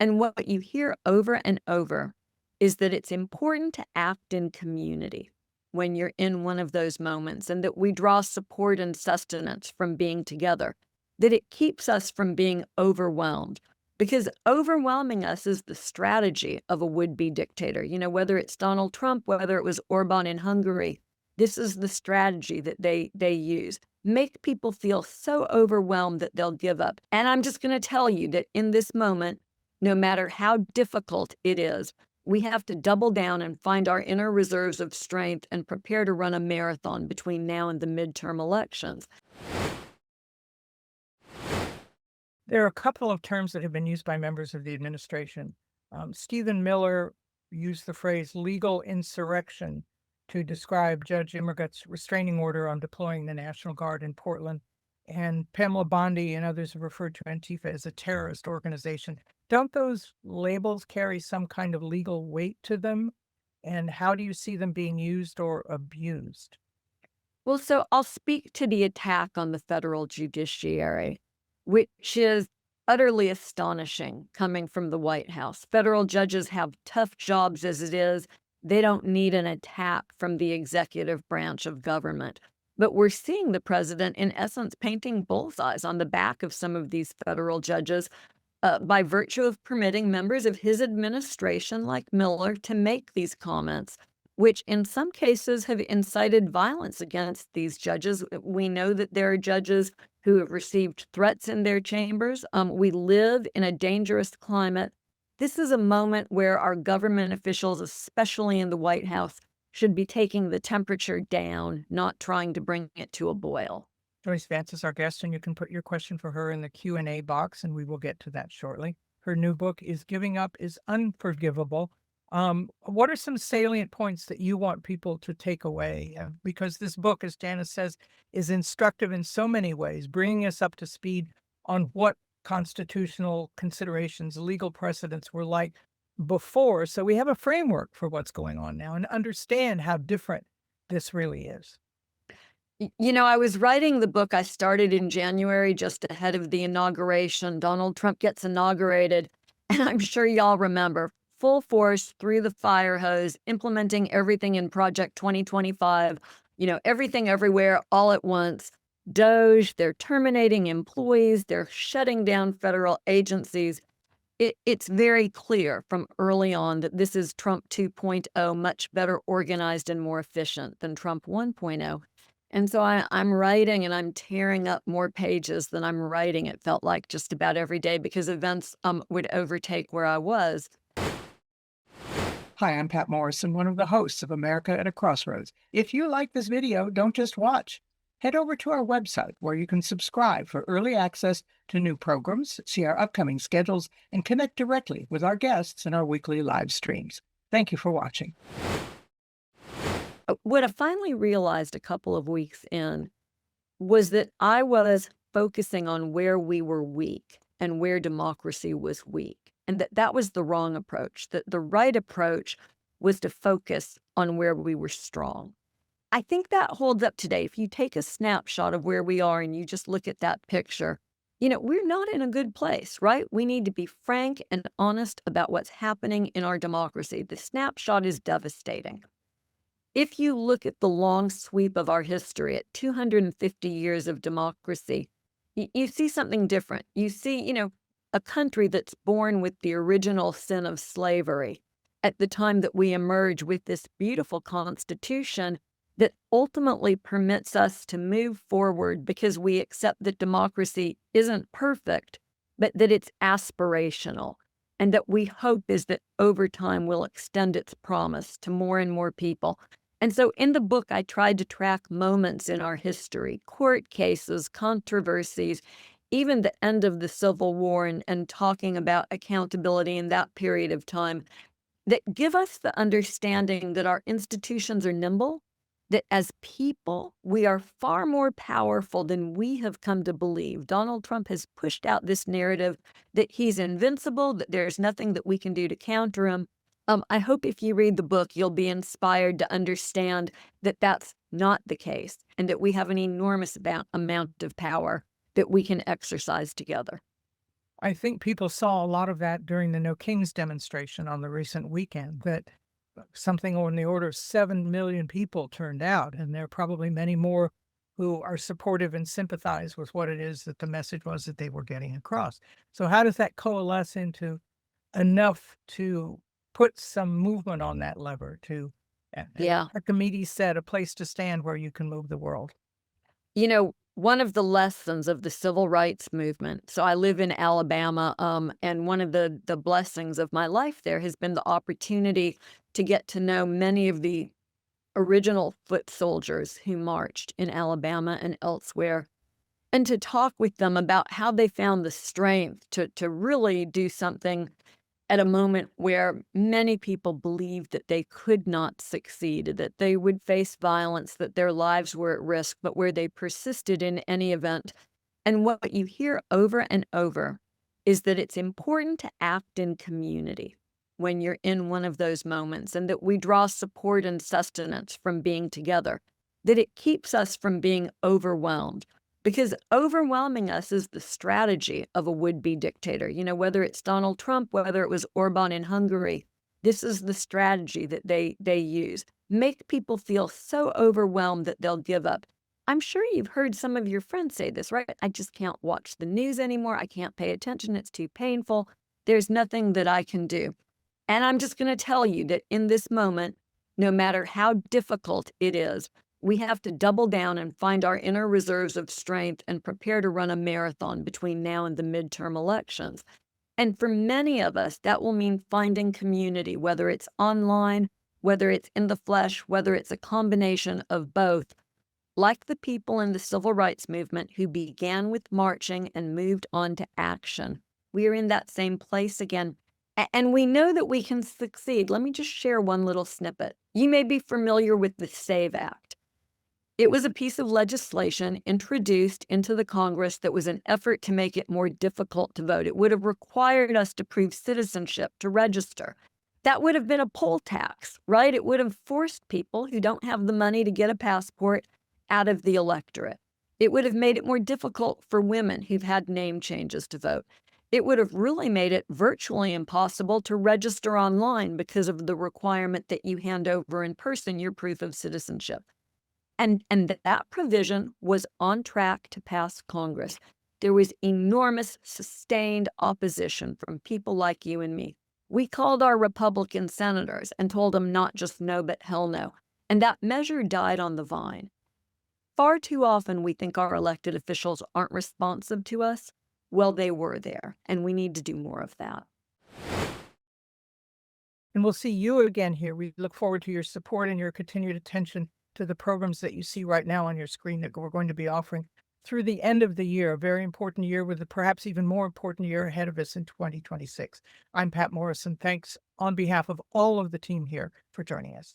And what you hear over and over is that it's important to act in community when you're in one of those moments, and that we draw support and sustenance from being together, that it keeps us from being overwhelmed. Because overwhelming us is the strategy of a would-be dictator. Whether it's Donald Trump, whether it was Orbán in Hungary, this is the strategy that they use. Make people feel so overwhelmed that they'll give up. And I'm just going to tell you that in this moment, no matter how difficult it is, we have to double down and find our inner reserves of strength and prepare to run a marathon between now and the midterm elections. There are a couple of terms that have been used by members of the administration. Stephen Miller used the phrase legal insurrection to describe Judge Immergut's restraining order on deploying the National Guard in Portland. And Pamela Bondi and others have referred to Antifa as a terrorist organization. Don't those labels carry some kind of legal weight to them? And how do you see them being used or abused? Well, so I'll speak to the attack on the federal judiciary, which is utterly astonishing coming from the White House. Federal judges have tough jobs as it is. They don't need an attack from the executive branch of government. But we're seeing the president, in essence, painting bullseyes on the back of some of these federal judges by virtue of permitting members of his administration, like Miller, to make these comments, which in some cases have incited violence against these judges. We know that there are judges who have received threats in their chambers. We live in a dangerous climate. This is a moment where our government officials, especially in the White House, should be taking the temperature down, not trying to bring it to a boil. Joyce Vance is our guest, and you can put your question for her in the Q&A box, and we will get to that shortly. Her new book is Giving Up Is Unforgivable. What are some salient points that you want people to take away? Because this book, as Janice says, is instructive in so many ways, bringing us up to speed on what constitutional considerations, legal precedents were like before. So we have a framework for what's going on now and understand how different this really is. I was writing the book. I started in January, just ahead of the inauguration. Donald Trump gets inaugurated, and I'm sure y'all remember, full force through the fire hose, implementing everything in Project 2025, everything everywhere all at once. DOJ, they're terminating employees, they're shutting down federal agencies. It's very clear from early on that this is Trump 2.0, much better organized and more efficient than Trump 1.0. And so I'm writing and I'm tearing up more pages than I'm writing, it felt like, just about every day, because events would overtake where I was. Hi, I'm Pat Morrison, one of the hosts of America at a Crossroads. If you like this video, don't just watch. Head over to our website where you can subscribe for early access to new programs, see our upcoming schedules, and connect directly with our guests in our weekly live streams. Thank you for watching. What I finally realized a couple of weeks in was that I was focusing on where we were weak and where democracy was weak, and that was the wrong approach. That the right approach was to focus on where we were strong. I think that holds up today. If you take a snapshot of where we are and you just look at that picture, we're not in a good place, right? We need to be frank and honest about what's happening in our democracy. The snapshot is devastating. If you look at the long sweep of our history, at 250 years of democracy, you see something different. You see, a country that's born with the original sin of slavery at the time that we emerge with this beautiful Constitution that ultimately permits us to move forward because we accept that democracy isn't perfect, but that it's aspirational, and that we hope is that over time will extend its promise to more and more people. And so in the book, I tried to track moments in our history, court cases, controversies, even the end of the Civil War, and talking about accountability in that period of time, that give us the understanding that our institutions are nimble, that as people, we are far more powerful than we have come to believe. Donald Trump has pushed out this narrative that he's invincible, that there's nothing that we can do to counter him. I hope if you read the book, you'll be inspired to understand that that's not the case, and that we have an enormous amount of power that we can exercise together. I think people saw a lot of that during the No Kings demonstration on the recent weekend, that something on the order of 7 million people turned out, and there are probably many more who are supportive and sympathize with what it is that the message was that they were getting across. So how does that coalesce into enough to put some movement on that lever to, as Yeah. Archimedes said, a place to stand where you can move the world? You know, one of the lessons of the civil rights movement, so I live in Alabama, and one of the blessings of my life there has been the opportunity to get to know many of the original foot soldiers who marched in Alabama and elsewhere, and to talk with them about how they found the strength to really do something at a moment where many people believed that they could not succeed, that they would face violence, that their lives were at risk, but where they persisted in any event. And what you hear over and over is that it's important to act in community when you're in one of those moments, and that we draw support and sustenance from being together, that it keeps us from being overwhelmed. Because overwhelming us is the strategy of a would-be dictator. You know, whether it's Donald Trump, whether it was Orbán in Hungary, this is the strategy that they use. Make people feel so overwhelmed that they'll give up. I'm sure you've heard some of your friends say this, right? I just can't watch the news anymore. I can't pay attention. It's too painful. There's nothing that I can do. And I'm just going to tell you that in this moment, no matter how difficult it is, we have to double down and find our inner reserves of strength and prepare to run a marathon between now and the midterm elections. And for many of us, that will mean finding community, whether it's online, whether it's in the flesh, whether it's a combination of both. Like the people in the civil rights movement who began with marching and moved on to action, we are in that same place again. And we know that we can succeed. Let me just share one little snippet. You may be familiar with the SAVE Act. It was a piece of legislation introduced into the Congress that was an effort to make it more difficult to vote. It would have required us to prove citizenship, to register. That would have been a poll tax, right? It would have forced people who don't have the money to get a passport out of the electorate. It would have made it more difficult for women who've had name changes to vote. It would have really made it virtually impossible to register online because of the requirement that you hand over in person your proof of citizenship. And that provision was on track to pass Congress. There was enormous, sustained opposition from people like you and me. We called our Republican senators and told them not just no, but hell no. And that measure died on the vine. Far too often we think our elected officials aren't responsive to us. Well, they were there, and we need to do more of that. And we'll see you again here. We look forward to your support and your continued attention to the programs that you see right now on your screen that we're going to be offering through the end of the year, a very important year with a perhaps even more important year ahead of us in 2026. I'm Pat Morrison. Thanks on behalf of all of the team here for joining us.